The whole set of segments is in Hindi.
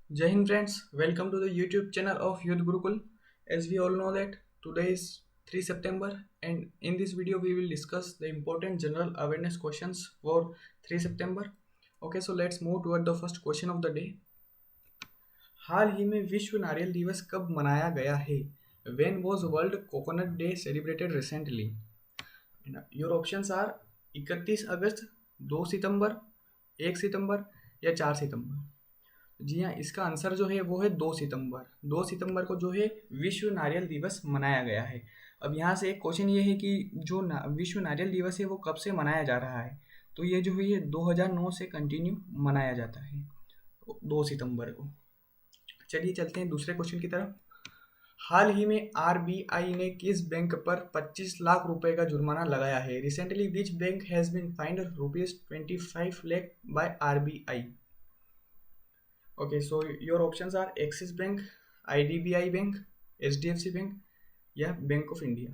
Jai Hind friends, welcome to the YouTube channel of Youth Gurukul. As we all know that today is 3 September and in this video we will discuss the important general awareness questions for 3 September. Okay, so let's move toward the first question of the day. हाल ही में विश्व नारियल दिवस कब मनाया गया है? When was World Coconut Day celebrated recently? Your options are 31 अगस्त, 2 सितंबर, 1 सितंबर या 4 सितंबर। जी हाँ, इसका आंसर जो है वो है 2 सितंबर। 2 सितंबर को जो है विश्व नारियल दिवस मनाया गया है। अब यहाँ से एक क्वेश्चन ये है कि जो विश्व नारियल दिवस है वो कब से मनाया जा रहा है? तो ये जो है ये 2009 से कंटिन्यू मनाया जाता है 2 सितंबर को। चलिए चलते हैं दूसरे क्वेश्चन की तरफ। हाल ही में आरबीआई ने किस बैंक पर 25 लाख रुपए का जुर्माना लगाया है? Recently which bank has been fined ₹25 lakh by RBI? Okay, so your options are Axis bank, IDBI bank, HDFC bank या बैंक ऑफ इंडिया।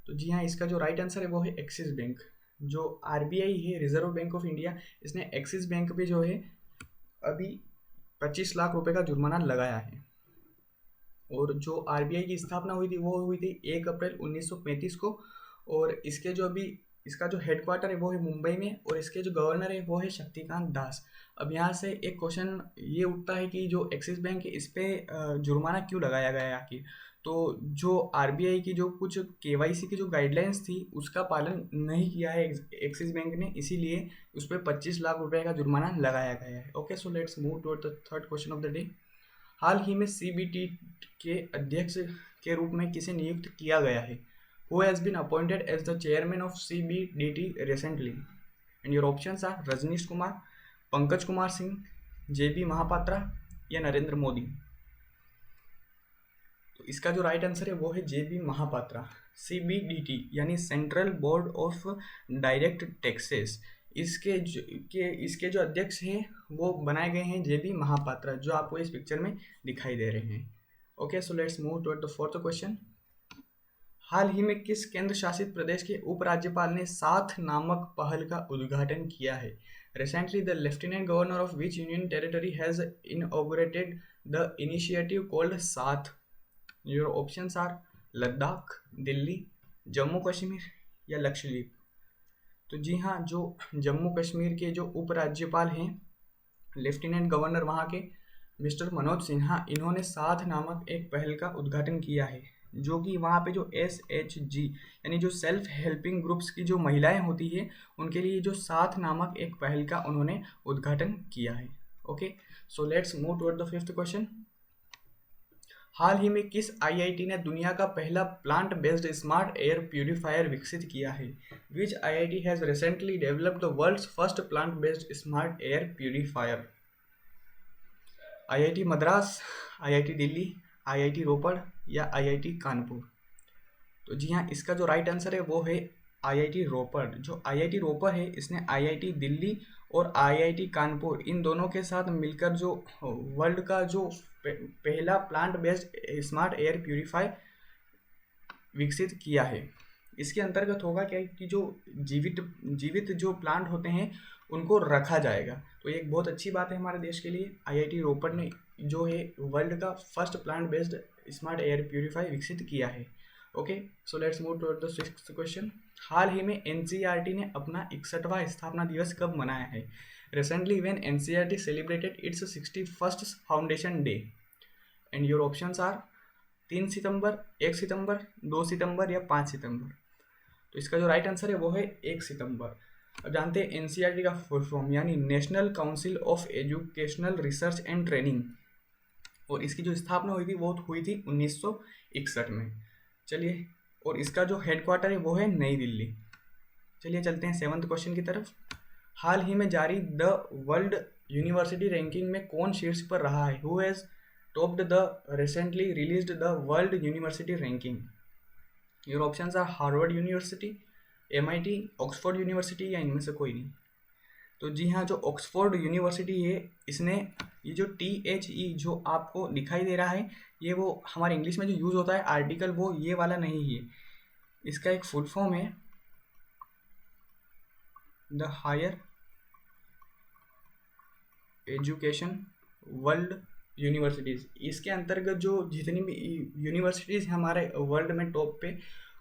तो जी हाँ, इसका जो राइट आंसर है वो है एक्सिस बैंक। जो आरबीआई है, रिजर्व बैंक ऑफ इंडिया, इसने एक्सिस बैंक पे जो है अभी 25 लाख रुपए का जुर्माना लगाया है। और जो आरबीआई की स्थापना हुई थी वो हुई थी 1 अप्रैल 1935 को। और इसके जो अभी इसका जो हेडक्वार्टर है वो है मुंबई में और इसके जो गवर्नर है वो है शक्तिकांत दास। अब यहाँ से एक क्वेश्चन ये उठता है कि जो एक्सिस बैंक है इस पे जुर्माना क्यों लगाया गया है आखिर? तो जो आरबीआई की जो कुछ केवाईसी की जो गाइडलाइंस थी उसका पालन नहीं किया है एक्सिस बैंक ने, इसीलिए उस पर 25 लाख रुपए का जुर्माना लगाया गया है। Okay, so let's move toward the third question of the day. हाल ही में सीबीटी के अध्यक्ष के रूप में किसे नियुक्त किया गया है? Who has been appointed as the chairman of CBDT recently? And your options are Rajneesh Kumar, Pankaj Kumar Singh, जेबी महापात्रा या नरेंद्र मोदी। तो इसका जो राइट आंसर है वो है जेबी महापात्रा। सीबीडीटी यानी central board of direct taxes, इसके जो अध्यक्ष हैं वो बनाए गए हैं जेबी महापात्रा, जो आपको इस पिक्चर में दिखाई दे रहे हैं। Okay, so let's move toward the fourth question. हाल ही में किस केंद्र शासित प्रदेश के उपराज्यपाल ने साथ नामक पहल का उद्घाटन किया है? Recently the lieutenant governor of which union territory has inaugurated the initiative called Saath? Your options are Ladakh, Delhi, Jammu Kashmir या लक्षद्वीप। तो जी हाँ, जो जम्मू कश्मीर के जो उपराज्यपाल हैं, लेफ्टिनेंट गवर्नर वहाँ के मिस्टर मनोज सिन्हा, इन्होंने साथ नामक एक पहल का उद्घाटन किया है, जो कि वहाँ पे जो SHG यानी जो सेल्फ हेल्पिंग ग्रुप्स की जो महिलाएं होती है उनके लिए जो साथ नामक एक पहल का उन्होंने उद्घाटन किया है। Okay, so let's move toward the fifth question. हाल ही में किस आईआईटी ने दुनिया का पहला plant based smart air purifier विकसित किया है? Which IIT has recently developed the world's first plant based smart air purifier? IIT Madras, IIT Delhi, IIT Ropar या आईआईटी कानपुर। तो जी हाँ, इसका जो राइट आंसर है वो है आईआईटी रोपड़। जो आईआईटी रोपड़ है इसने आईआईटी दिल्ली और आईआईटी कानपुर इन दोनों के साथ मिलकर जो वर्ल्ड का जो पहला plant based smart air purify विकसित किया है। इसके अंतर्गत होगा क्या कि जो जीवित जो प्लांट होते हैं उनको रखा जाएगा। तो ये एक बहुत अच्छी बात है हमारे देश के लिए। आईआईटी रोपड़ ने जो है वर्ल्ड का first plant based smart air purify विकसित किया है। Okay, so let's move toward the sixth question. हाल ही में एनसीईआरटी ने अपना 61वां स्थापना दिवस कब मनाया है? Recently when NCERT celebrated its 61st foundation day. And your options are 3 सितंबर, 1 सितंबर, 2 सितंबर या 5 सितंबर। तो इसका जो राइट आंसर है वो है 1 सितंबर। अब जानते हैं एनसीईआरटी का फुल फॉर्म यानी national council of educational research and training, और इसकी जो स्थापना हुई थी वो हुई थी 1961 में। चलिए, और इसका जो हेडक्वार्टर है वो है नई दिल्ली। चलिए चलते हैं सेवंथ क्वेश्चन की तरफ। हाल ही में जारी द वर्ल्ड यूनिवर्सिटी रैंकिंग में कौन शीर्ष पर रहा है? Who has topped the recently released the world university ranking? Your options are Harvard university, MIT, Oxford university या इनमें से कोई नहीं। तो जी हाँ, जो ऑक्सफोर्ड यूनिवर्सिटी है इसने ये जो THE जो आपको दिखाई दे रहा है ये वो हमारे इंग्लिश में जो यूज़ होता है आर्टिकल, वो ये वाला नहीं है। इसका एक फुल फॉर्म है the higher education world universities, इसके अंतर्गत जो जितनी भी यूनिवर्सिटीज़ हैं हमारे वर्ल्ड में टॉप पे,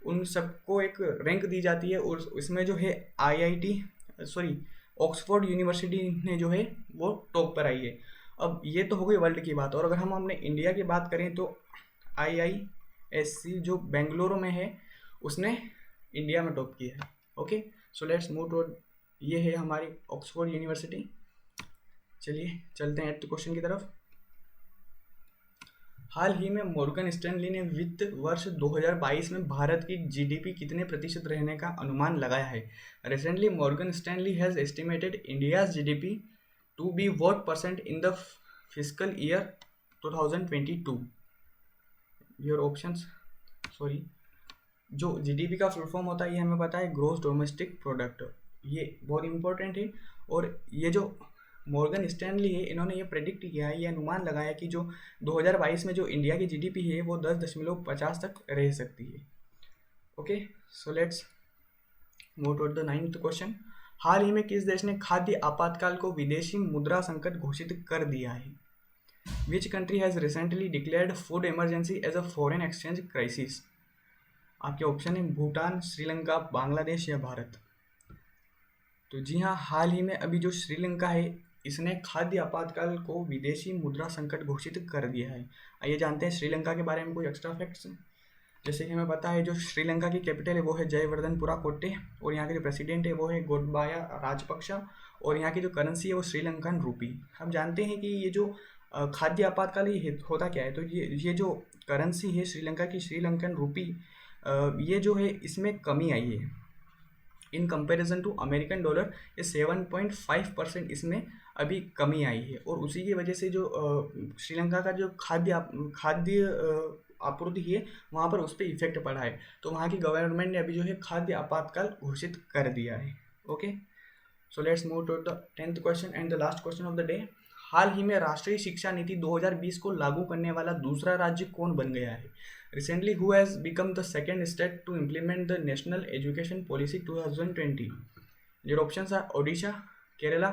उन सबको एक रैंक दी जाती है और इसमें जो है आईआईटी सॉरी ऑक्सफोर्ड यूनिवर्सिटी ने जो है वो टॉप पर आई है। अब ये तो हो गई वर्ल्ड की बात, और अगर हम अपने इंडिया की बात करें तो IISc जो बेंगलुरु में है उसने इंडिया में टॉप किया है। Okay, so let's move to, ये है हमारी ऑक्सफोर्ड यूनिवर्सिटी। चलिए चलते हैं क्वेश्चन की तरफ। हाल ही में मॉर्गन स्टैनली ने वित्त वर्ष 2022 में भारत की जीडीपी कितने प्रतिशत रहने का अनुमान लगाया है? Recently Morgan Stanley has estimated India's GDP to be what percent in the fiscal year 2022? Your options, sorry, जो जीडीपी का फुल फॉर्म होता है ये हमें पता है, ग्रोस डोमेस्टिक प्रोडक्ट, ये बहुत इंपॉर्टेंट है। और ये जो मॉर्गन स्टैनली है इन्होंने ये प्रेडिक्ट किया है, ये अनुमान लगाया कि जो 2022 में जो इंडिया की जीडीपी है वो 10.50 तक रह सकती है। Okay, so let's move to the 9th question. हाल ही में किस देश ने खाद्य आपातकाल को विदेशी मुद्रा संकट घोषित कर दिया है? Which country has recently declared food emergency as a foreign exchange crisis? आपके ऑप्शन है भूटान, श्रीलंका, बांग्लादेश या भारत। तो जी हाँ, हाल ही में अभी जो श्रीलंका है इसने खाद्य आपातकाल को विदेशी मुद्रा संकट घोषित कर दिया है। आइए जानते हैं श्रीलंका के बारे में कुछ एक्स्ट्रा फैक्ट्स। जैसे कि हमें पता है जो श्रीलंका की कैपिटल है वो है जयवर्धनपुरा कोटे, और यहाँ के जो प्रेसिडेंट है वो है गोटबाया राजपक्षा, और यहाँ की जो करेंसी है वो श्रीलंकन रूपी। हम जानते हैं कि ये जो खाद्य आपातकाल ये होता क्या है, तो ये जो करेंसी है श्रीलंका की, श्रीलंकन रूपी, ये जो है इसमें कमी आई है in comparison to American dollar. ये 7.5% इसमें अभी कमी आई है, और उसी की वजह से जो श्रीलंका का जो खाद्य आपूर्ति है वहाँ पर उस पर इफेक्ट पड़ा है। तो वहाँ की गवर्नमेंट ने अभी जो है खाद्य आपातकाल घोषित कर दिया है। Okay, so let's move to the 10th question and the last question of the day. हाल ही में राष्ट्रीय शिक्षा नीति 2020 को लागू करने वाला दूसरा राज्य कौन बन गया है? Recently, who has become the second state to implement the National Education Policy 2020? Your options are Odisha, Kerala,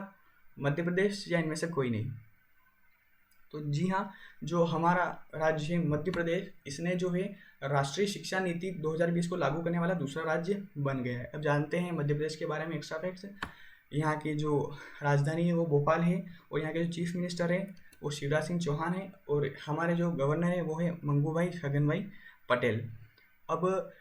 Madhya Pradesh या इनमें से कोई नहीं। तो जी हाँ, जो हमारा राज्य है मध्य प्रदेश, इसने जो है राष्ट्रीय शिक्षा नीति 2020 को लागू करने वाला दूसरा राज्य बन गया है। अब जानते हैं मध्य प्रदेश के बारे में एक्स्ट्रा फैक्ट्स। यहाँ की जो राजधानी है वो भोपाल है, और यहाँ के जो चीफ मिनिस्टर है वो शिवराज सिंह चौहान है, और हमारे जो गवर्नर है वो है मंगूभाई छगनभाई पटेल। अब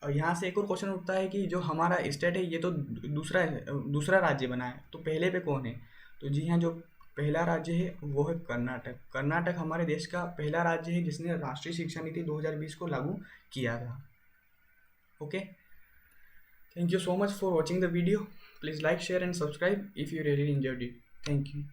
यहाँ से एक और क्वेश्चन उठता है कि जो हमारा स्टेट है ये तो दूसरा राज्य बना है, तो पहले पे कौन है? तो जी हाँ, जो पहला राज्य है वो है कर्नाटक। कर्नाटक हमारे देश का पहला राज्य है जिसने राष्ट्रीय शिक्षा नीति 2020 को लागू किया था। Okay, thank you so much for watching the video. Please like, share and subscribe if you really enjoyed it. Thank you.